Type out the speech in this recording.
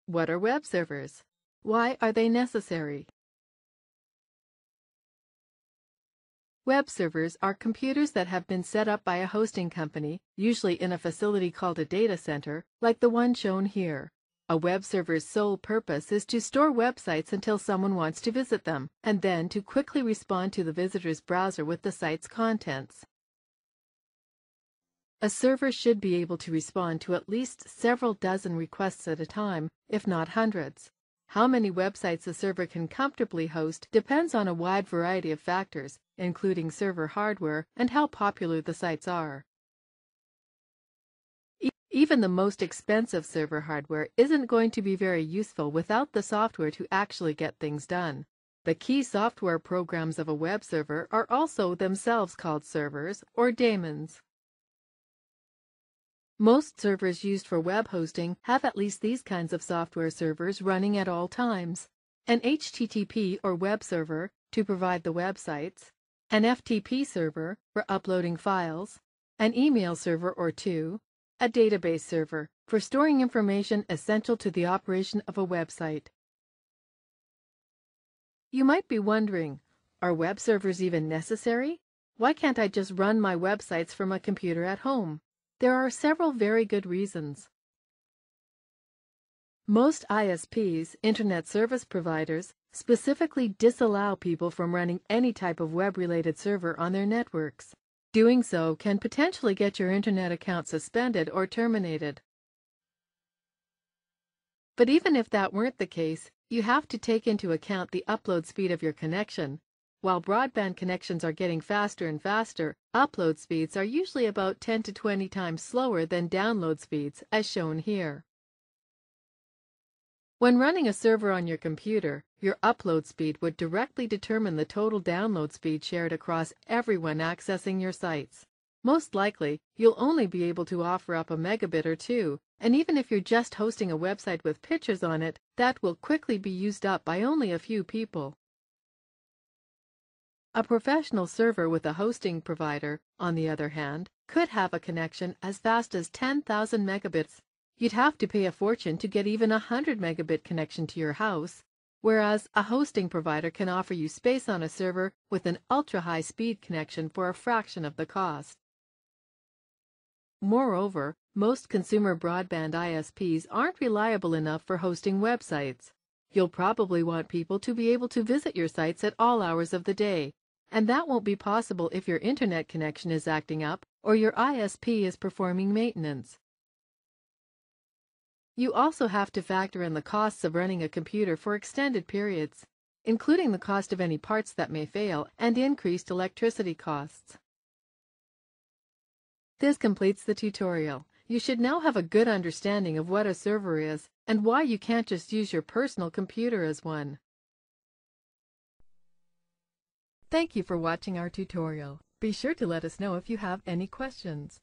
What are web servers? Why are they necessary? Web servers are computers that have been set up by a hosting company, usually in a facility called a data center, like the one shown here. A web server's sole purpose is to store websites until someone wants to visit them, and then to quickly respond to the visitor's browser with the site's contents. A server should be able to respond to at least several dozen requests at a time, if not hundreds. How many websites a server can comfortably host depends on a wide variety of factors, including server hardware and how popular the sites are. Even the most expensive server hardware isn't going to be very useful without the software to actually get things done. The key software programs of a web server are also themselves called servers or daemons. Most servers used for web hosting have at least these kinds of software servers running at all times: an HTTP or web server to provide the websites, an FTP server for uploading files, an email server or two, a database server for storing information essential to the operation of a website. You might be wondering, are web servers even necessary? Why can't I just run my websites from a computer at home? There are several very good reasons. Most ISPs, Internet Service Providers, specifically disallow people from running any type of web-related server on their networks. Doing so can potentially get your Internet account suspended or terminated. But even if that weren't the case, you have to take into account the upload speed of your connection. While broadband connections are getting faster and faster, upload speeds are usually about 10 to 20 times slower than download speeds, as shown here. When running a server on your computer, your upload speed would directly determine the total download speed shared across everyone accessing your sites. Most likely, you'll only be able to offer up a megabit or two, and even if you're just hosting a website with pictures on it, that will quickly be used up by only a few people. A professional server with a hosting provider, on the other hand, could have a connection as fast as 10,000 megabits. You'd have to pay a fortune to get even a 100 megabit connection to your house, whereas a hosting provider can offer you space on a server with an ultra-high speed connection for a fraction of the cost. Moreover, most consumer broadband ISPs aren't reliable enough for hosting websites. You'll probably want people to be able to visit your sites at all hours of the day, and that won't be possible if your internet connection is acting up or your ISP is performing maintenance. You also have to factor in the costs of running a computer for extended periods, including the cost of any parts that may fail and increased electricity costs. This completes the tutorial. You should now have a good understanding of what a server is and why you can't just use your personal computer as one. Thank you for watching our tutorial. Be sure to let us know if you have any questions.